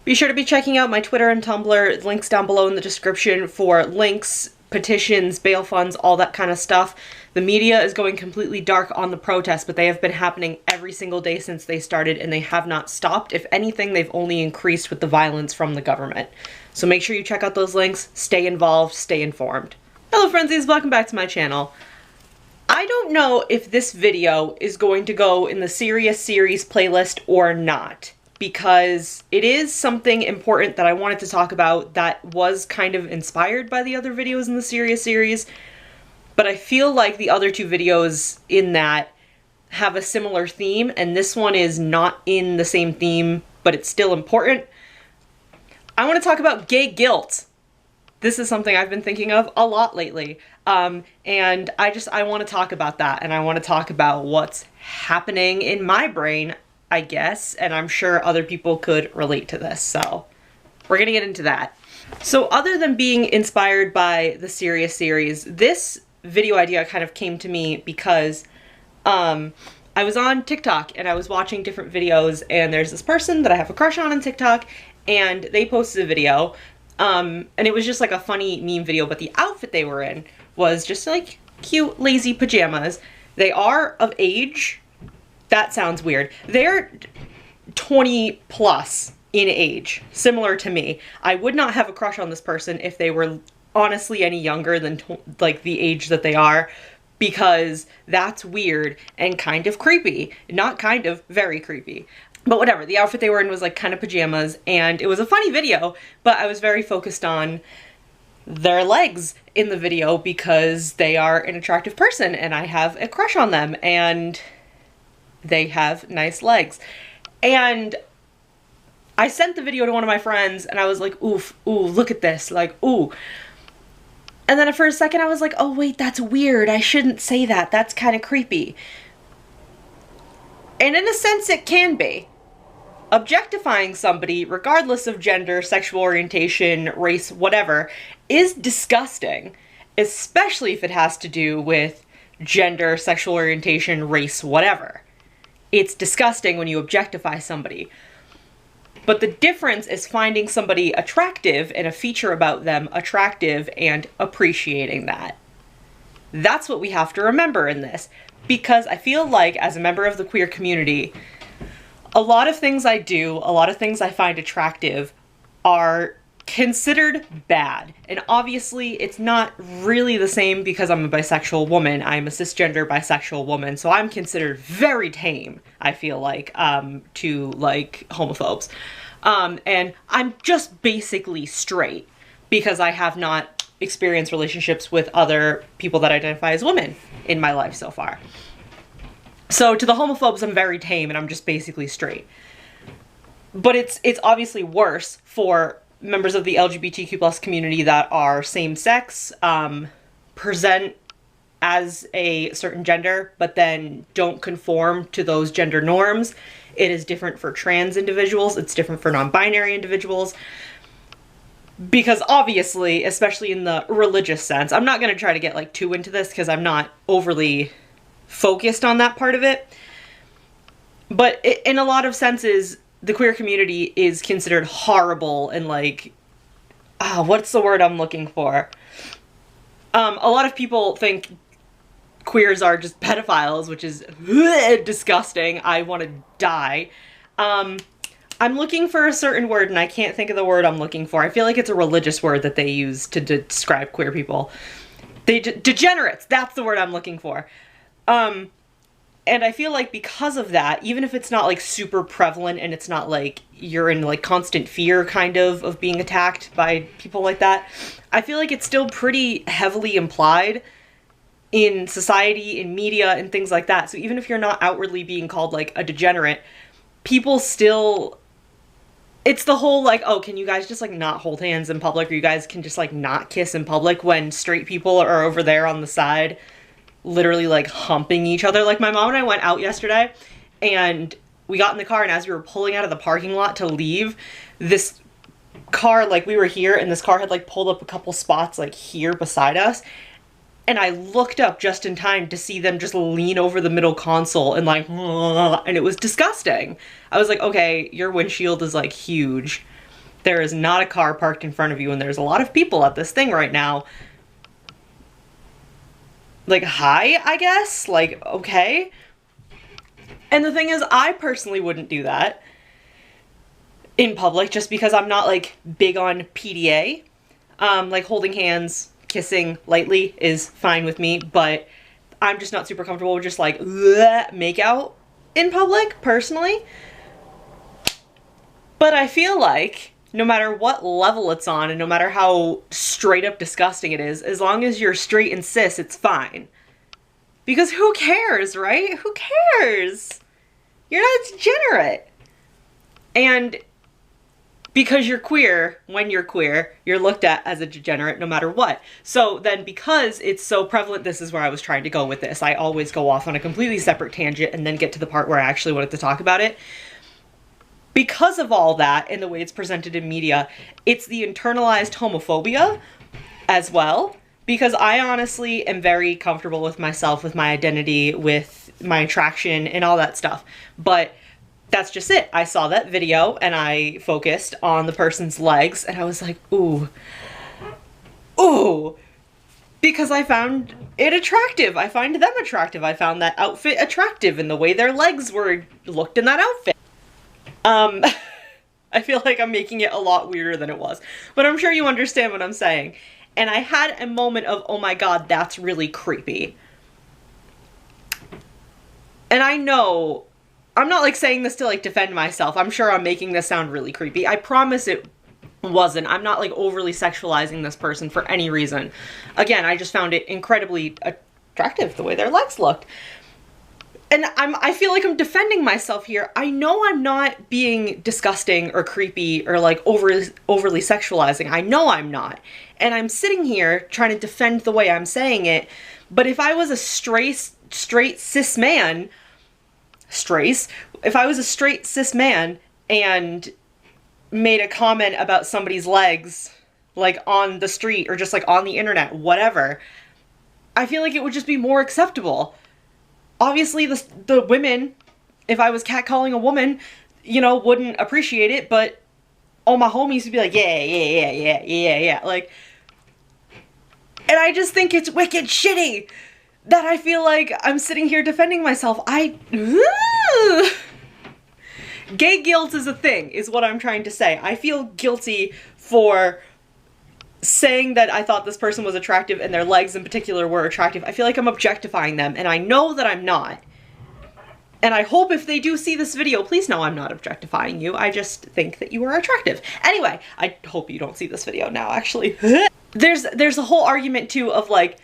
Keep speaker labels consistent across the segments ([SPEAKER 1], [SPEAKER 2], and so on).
[SPEAKER 1] Be sure to be checking out my Twitter and Tumblr, links down below in the description for links, petitions, bail funds, all that kind of stuff. The media is going completely dark on the protests, but they have been happening every single day since they started, and they have not stopped. If anything, they've only increased with the violence from the government. So make sure you check out those links, stay involved, stay informed. Hello Friendzies, welcome back to my channel. I don't know if this video is going to go in the Serious Series playlist or not, because it is something important that I wanted to talk about that was kind of inspired by the other videos in the Serious Series, but I feel like the other two videos in that have a similar theme, and this one is not in the same theme, but it's still important. I want to talk about gay guilt. This is something I've been thinking of a lot lately, and I want to talk about that, and I want to talk about what's happening in my brain, I guess, and I'm sure other people could relate to this, so we're gonna get into that. So other than being inspired by the Serious Series, this video idea kind of came to me because I was on TikTok and I was watching different videos, and there's this person that I have a crush on TikTok, and they posted a video, and it was just like a funny meme video, but the outfit they were in was just like cute, lazy pajamas. They are of age. That sounds weird. They're 20 plus in age, similar to me. I would not have a crush on this person if they were honestly any younger than like the age that they are, because that's weird and kind of creepy. Not kind of, very creepy. But whatever, the outfit they were in was like kind of pajamas, and it was a funny video, but I was very focused on their legs in the video because they are an attractive person and I have a crush on them, and they have nice legs. And I sent the video to one of my friends and I was like, oof, ooh, look at this, like, ooh. And then for a second I was like, oh wait, that's weird, I shouldn't say that, that's kind of creepy. And in a sense it can be. Objectifying somebody, regardless of gender, sexual orientation, race, whatever, is disgusting, especially if it has to do with gender, sexual orientation, race, whatever. It's disgusting when you objectify somebody. But the difference is finding somebody attractive and a feature about them attractive and appreciating that. That's what we have to remember in this, because I feel like as a member of the queer community, a lot of things I do, a lot of things I find attractive are considered bad. And obviously it's not really the same because I'm a bisexual woman. I'm a cisgender bisexual woman, so I'm considered very tame, I feel like, to like homophobes. And I'm just basically straight because I have not experienced relationships with other people that identify as women in my life so far. So to the homophobes, I'm very tame and I'm just basically straight. But it's obviously worse for members of the LGBTQ plus community that are same-sex, present as a certain gender, but then don't conform to those gender norms. It is different for trans individuals, it's different for non-binary individuals. Because obviously, especially in the religious sense, I'm not going to try to get like too into this because I'm not overly focused on that part of it. But in a lot of senses, the queer community is considered horrible and like, what's the word I'm looking for? A lot of people think queers are just pedophiles, which is disgusting. I want to die. I'm looking for a certain word and I can't think of the word I'm looking for. I feel like it's a religious word that they use to describe queer people. Degenerates, that's the word I'm looking for. And I feel like because of that, even if it's not like super prevalent and it's not like you're in like constant fear kind of being attacked by people like that, I feel like it's still pretty heavily implied in society, in media, and things like that. So even if you're not outwardly being called like a degenerate, people still, it's the whole like, oh, can you guys just like not hold hands in public, or you guys can just like not kiss in public when straight people are over there on the side literally like humping each other. Like my mom and I went out yesterday and we got in the car, and as we were pulling out of the parking lot to leave, this car, like we were here and this car had like pulled up a couple spots like here beside us, and I looked up just in time to see them just lean over the middle console and like, and it was disgusting. I was like, okay, your windshield is like huge. there is not a car parked in front of you and there's a lot of people at this thing right now, like, hi, I guess? Like, okay. And the thing is, I personally wouldn't do that in public just because I'm not, like, big on PDA. Like, holding hands, kissing lightly is fine with me, but I'm just not super comfortable with just, like, make out in public, personally. But I feel like no matter what level it's on and no matter how straight up disgusting it is, as long as you're straight and cis, it's fine. Because who cares, right? Who cares? You're not a degenerate. And because you're queer, when you're queer, you're looked at as a degenerate no matter what. So then because it's so prevalent, this is where I was trying to go with this. I always go off on a completely separate tangent and then get to the part where I actually wanted to talk about it. Because of all that and the way it's presented in media, it's the internalized homophobia as well. Because I honestly am very comfortable with myself, with my identity, with my attraction and all that stuff. But that's just it. I saw that video and I focused on the person's legs and I was like, ooh, ooh. Because I found it attractive. I find them attractive. I found that outfit attractive and the way their legs looked in that outfit. I feel like I'm making it a lot weirder than it was, but I'm sure you understand what I'm saying. And I had a moment of, oh my God, that's really creepy. And I know, I'm not like saying this to like defend myself. I'm sure I'm making this sound really creepy. I promise it wasn't. I'm not like overly sexualizing this person for any reason. Again, I just found it incredibly attractive the way their legs looked. And I feel like I'm defending myself here. I know I'm not being disgusting or creepy or like overly sexualizing. I know I'm not. And I'm sitting here trying to defend the way I'm saying it. But if I was a straight cis man, if I was a straight cis man and made a comment about somebody's legs, like on the street or just like on the internet, whatever, I feel like it would just be more acceptable. Obviously, the women, if I was catcalling a woman, you know, wouldn't appreciate it, but all my homies would be like, yeah. Like, and I just think it's wicked shitty that I feel like I'm sitting here defending myself. Gay guilt is a thing, is what I'm trying to say. I feel guilty for saying that I thought this person was attractive and their legs in particular were attractive. I feel like I'm objectifying them, and I know that I'm not. And I hope if they do see this video, please know I'm not objectifying you. I just think that you are attractive. Anyway, I hope you don't see this video now, actually. There's a whole argument too of like,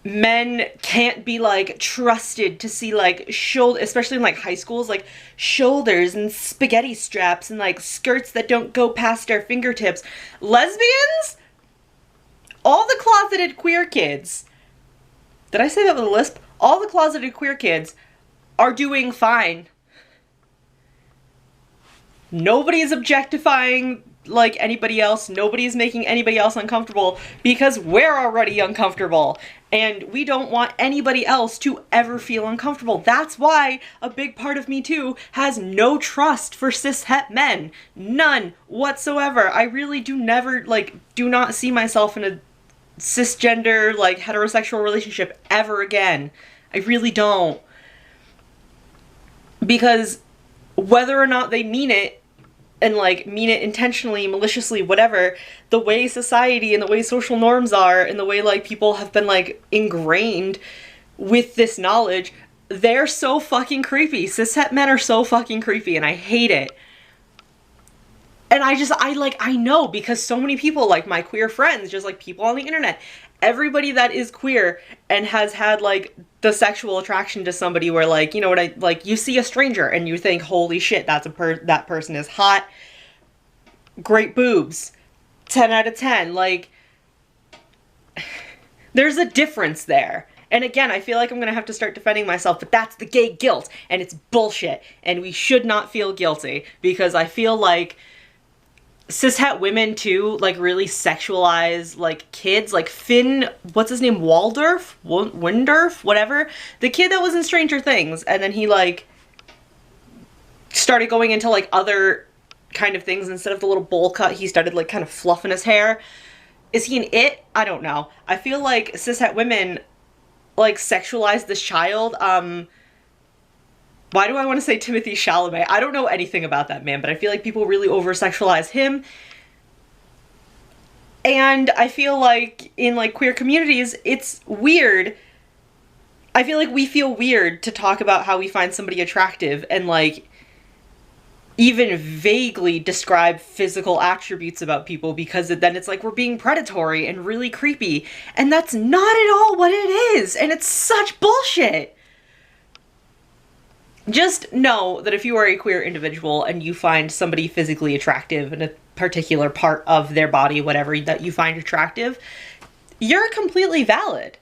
[SPEAKER 1] men can't be like trusted to see like shoulder, especially in like high schools, like shoulders and spaghetti straps and like skirts that don't go past their fingertips. Lesbians? All the closeted queer kids, did I say that with a lisp? All the closeted queer kids are doing fine. Nobody is objectifying like anybody else. Nobody is making anybody else uncomfortable because we're already uncomfortable. And we don't want anybody else to ever feel uncomfortable. That's why a big part of me too has no trust for cis-het men. None whatsoever. I really do not see myself in a cisgender, like, heterosexual relationship ever again. I really don't. Because whether or not they mean it, and like mean it intentionally, maliciously, whatever, the way society and the way social norms are and the way like people have been like ingrained with this knowledge, they're so fucking creepy. Cis-het men are so fucking creepy and I hate it. And I know because so many people, like my queer friends, just like people on the internet, everybody that is queer and has had like the sexual attraction to somebody where like, you know what, like you see a stranger and you think, holy shit, that person is hot, great boobs, 10 out of 10, like there's a difference there. And again, I feel like I'm gonna have to start defending myself, but that's the gay guilt and it's bullshit and we should not feel guilty because I feel like cis-het women too, like, really sexualize, like, kids, like Finn, what's his name, Waldorf? Windorf? Whatever. The kid that was in Stranger Things, and then he, like, started going into, like, other kind of things. Instead of the little bowl cut, he started like kind of fluffing his hair. Is he an it? I don't know. I feel like cishet women like sexualize this child. Why do I want to say Timothée Chalamet? I don't know anything about that man, but I feel like people really over-sexualize him. And I feel like in like queer communities, it's weird. I feel like we feel weird to talk about how we find somebody attractive and like even vaguely describe physical attributes about people, because then it's like we're being predatory and really creepy. And that's not at all what it is. And it's such bullshit. Just know that if you are a queer individual and you find somebody physically attractive in a particular part of their body, whatever that you find attractive, you're completely valid.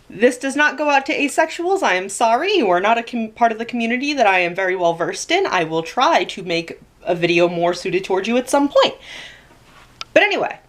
[SPEAKER 1] This does not go out to asexuals. I am sorry. You are not a part of the community that I am very well versed in. I will try to make a video more suited towards you at some point. But anyway,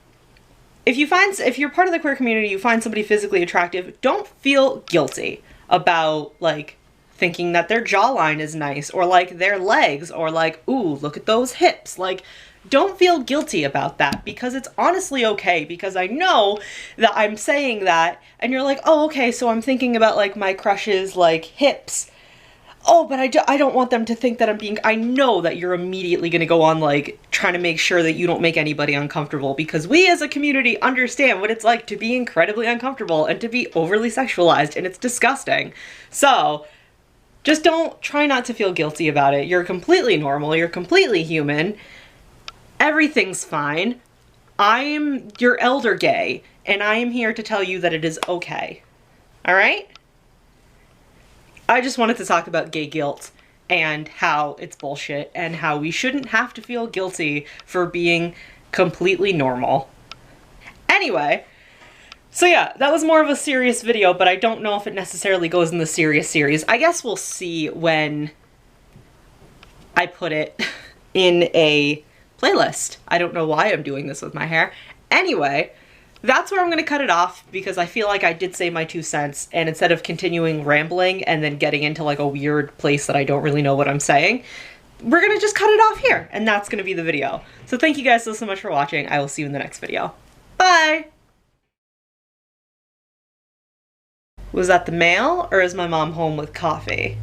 [SPEAKER 1] if you're part of the queer community, you find somebody physically attractive, don't feel guilty about like thinking that their jawline is nice, or like their legs, or like, ooh, look at those hips. Like, don't feel guilty about that, because it's honestly okay, because I know that I'm saying that and you're like, oh, okay, so I'm thinking about like my crush's like hips. Oh, but I don't want them to think that I know that you're immediately going to go on like trying to make sure that you don't make anybody uncomfortable, because we as a community understand what it's like to be incredibly uncomfortable and to be overly sexualized, and it's disgusting. So just try not to feel guilty about it. You're completely normal. You're completely human. Everything's fine. I'm your elder gay, and I am here to tell you that it is okay. All right? I just wanted to talk about gay guilt and how it's bullshit and how we shouldn't have to feel guilty for being completely normal. Anyway, so yeah, that was more of a serious video, but I don't know if it necessarily goes in the serious series. I guess we'll see when I put it in a playlist. I don't know why I'm doing this with my hair. Anyway, that's where I'm gonna cut it off, because I feel like I did say my 2 cents, and instead of continuing rambling and then getting into like a weird place that I don't really know what I'm saying, we're gonna just cut it off here, and that's gonna be the video. So thank you guys so much for watching. I will see you in the next video. Bye! Was that the mail, or is my mom home with coffee?